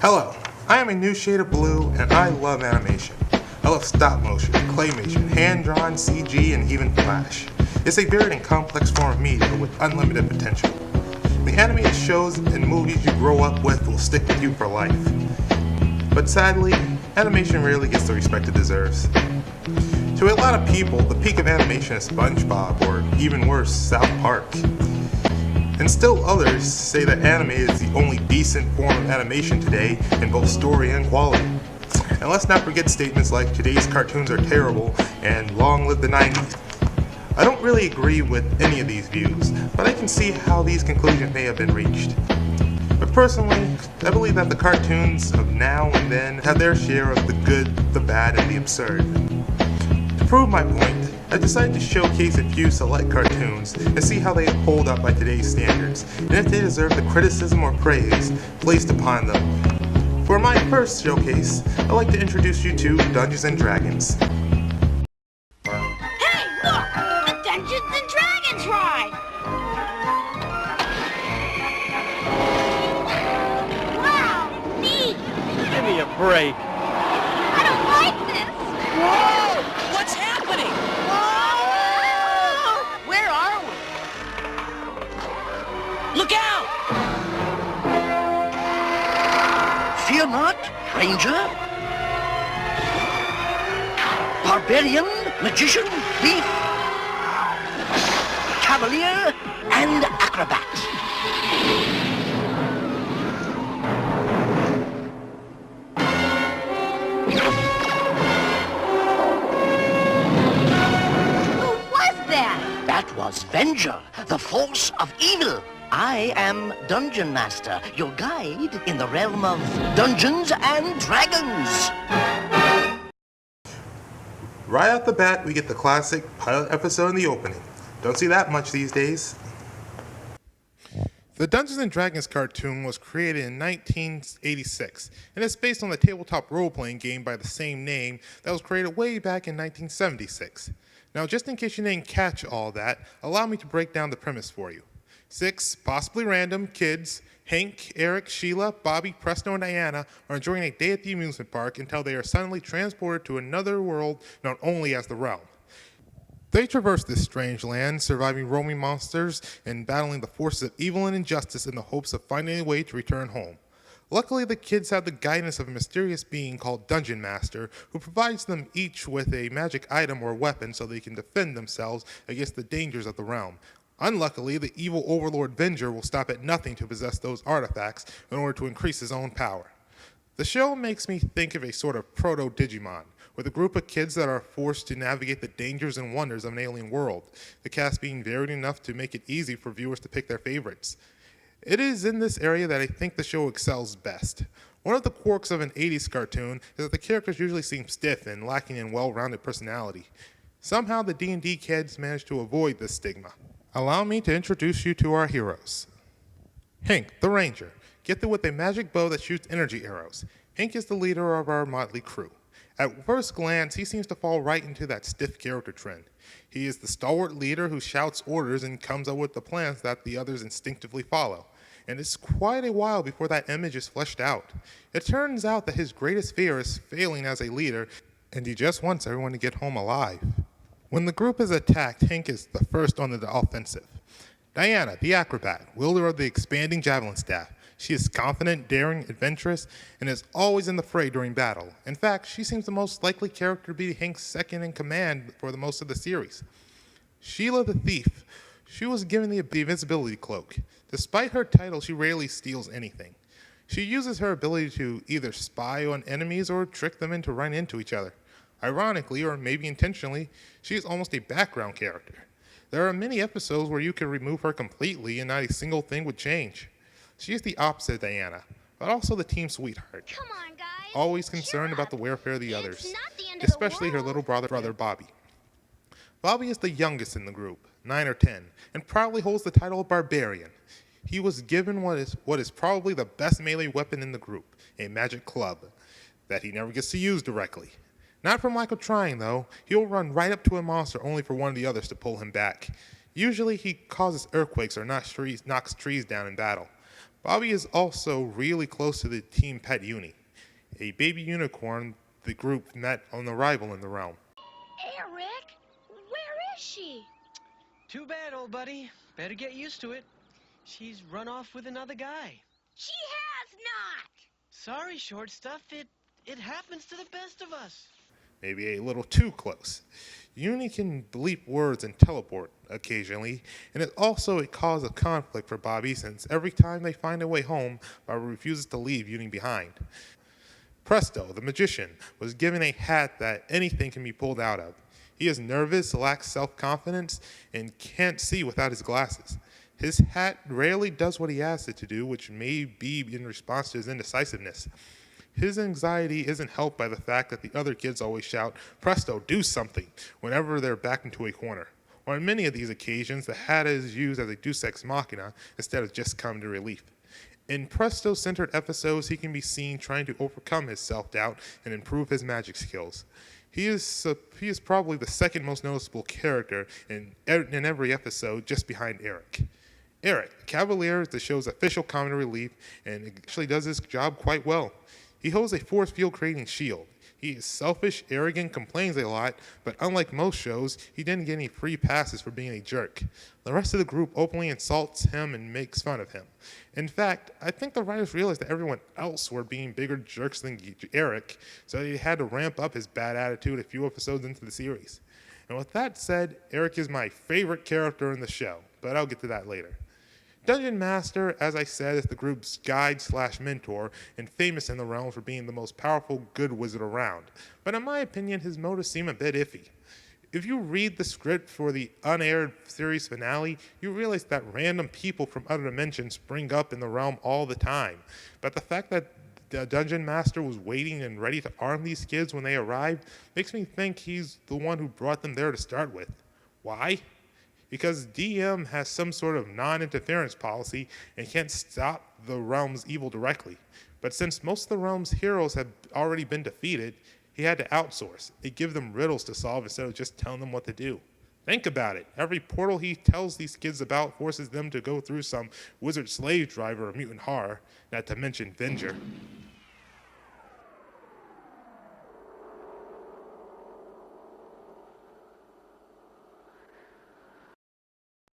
Hello, I am ANewShadeOfBlue and I love animation. I love stop motion, claymation, hand-drawn, CG, and even Flash. It's a varied and complex form of media with unlimited potential. The animated shows and movies you grow up with will stick with you for life. But sadly, animation rarely gets the respect it deserves. To a lot of people, the peak of animation is SpongeBob, or even worse, South Park. And still others say that anime is the only decent form of animation today in both story and quality. And let's not forget statements like today's cartoons are terrible and long live the 90s. I don't really agree with any of these views, but I can see how these conclusions may have been reached. But personally, I believe that the cartoons of now and then have their share of the good, the bad, and the absurd. To prove my point, I decided to showcase a few select cartoons and see how they hold up by today's standards, and if they deserve the criticism or praise placed upon them. For my first showcase, I'd like to introduce you to Dungeons & Dragons. Hey, look! A Dungeons & Dragons ride! Wow, neat! Give me a break. I don't like this! Whoa! What's happening? Whoa! Where are we? Look out! Fear not, ranger, barbarian, magician, thief, cavalier, and acrobat. Who was that? That was Venger, the force of evil. I am Dungeon Master, your guide in the realm of Dungeons and Dragons. Right off the bat, we get the classic pilot episode in the opening. Don't see that much these days. The Dungeons & Dragons cartoon was created in 1986, and it's based on the tabletop role-playing game by the same name that was created way back in 1976. Now, just in case you didn't catch all that, allow me to break down the premise for you. 6, possibly random, kids, Hank, Eric, Sheila, Bobby, Presto, and Diana, are enjoying a day at the amusement park until they are suddenly transported to another world known only as the Realm. They traverse this strange land, surviving roaming monsters and battling the forces of evil and injustice in the hopes of finding a way to return home. Luckily, the kids have the guidance of a mysterious being called Dungeon Master, who provides them each with a magic item or weapon so they can defend themselves against the dangers of the realm. Unluckily, the evil overlord Venger will stop at nothing to possess those artifacts in order to increase his own power. The show makes me think of a sort of proto-Digimon, with a group of kids that are forced to navigate the dangers and wonders of an alien world, the cast being varied enough to make it easy for viewers to pick their favorites. It is in this area that I think the show excels best. One of the quirks of an 80s cartoon is that the characters usually seem stiff and lacking in well-rounded personality. Somehow the D&D kids managed to avoid this stigma. Allow me to introduce you to our heroes. Hank, the Ranger, gifted with a magic bow that shoots energy arrows. Hank is the leader of our motley crew. At first glance, he seems to fall right into that stiff character trend. He is the stalwart leader who shouts orders and comes up with the plans that the others instinctively follow. And it's quite a while before that image is fleshed out. It turns out that his greatest fear is failing as a leader, and he just wants everyone to get home alive. When the group is attacked, Hank is the first on the offensive. Diana, the acrobat, wielder of the expanding javelin staff. She is confident, daring, adventurous, and is always in the fray during battle. In fact, she seems the most likely character to be Hank's second in command for the most of the series. Sheila the thief. She was given the invisibility cloak. Despite her title, she rarely steals anything. She uses her ability to either spy on enemies or trick them into running into each other. Ironically, or maybe intentionally, she is almost a background character. There are many episodes where you can remove her completely and not a single thing would change. She is the opposite of Diana, but also the team sweetheart. Come on, guys. Always concerned about the welfare of the It's others, not the end of the especially her world. little brother Bobby. Bobby is the youngest in the group, 9 or 10, and proudly holds the title of Barbarian. He was given what is probably the best melee weapon in the group, a magic club, that he never gets to use directly. Not from lack of trying, though. He'll run right up to a monster only for one of the others to pull him back. Usually he causes earthquakes or knocks trees down in battle. Bobby is also really close to the team pet Uni, a baby unicorn the group met on arrival in the realm. Eric, where is she? Too bad, old buddy. Better get used to it. She's run off with another guy. She has not. Sorry, short stuff. It happens to the best of us. Maybe a little too close. Uni can bleep words and teleport occasionally, and it's also a cause of conflict for Bobby since every time they find a way home, Bobby refuses to leave Uni behind. Presto, the magician, was given a hat that anything can be pulled out of. He is nervous, lacks self-confidence, and can't see without his glasses. His hat rarely does what he asks it to do, which may be in response to his indecisiveness. His anxiety isn't helped by the fact that the other kids always shout, "Presto, do something," whenever they're backed into a corner. On many of these occasions, the hat is used as a deus ex machina instead of just coming to relief. In Presto-centered episodes, he can be seen trying to overcome his self-doubt and improve his magic skills. He is probably the second most noticeable character in every episode, just behind Eric. Eric, Cavalier, is the show's official comic relief, and actually does his job quite well. He holds a force field creating shield. He is selfish, arrogant, complains a lot, but unlike most shows, he didn't get any free passes for being a jerk. The rest of the group openly insults him and makes fun of him. In fact, I think the writers realized that everyone else were being bigger jerks than Eric, so they had to ramp up his bad attitude a few episodes into the series. And with that said, Eric is my favorite character in the show, but I'll get to that later. Dungeon Master, as I said, is the group's guide/mentor and famous in the realm for being the most powerful good wizard around. But in my opinion, his motives seem a bit iffy. If you read the script for the unaired series finale, you realize that random people from other dimensions spring up in the realm all the time. But the fact that the Dungeon Master was waiting and ready to arm these kids when they arrived makes me think he's the one who brought them there to start with. Why? Because DM has some sort of non-interference policy and can't stop the realm's evil directly. But since most of the realm's heroes have already been defeated, he had to outsource. He give them riddles to solve instead of just telling them what to do. Think about it. Every portal he tells these kids about forces them to go through some wizard slave driver or mutant horror, not to mention Venger.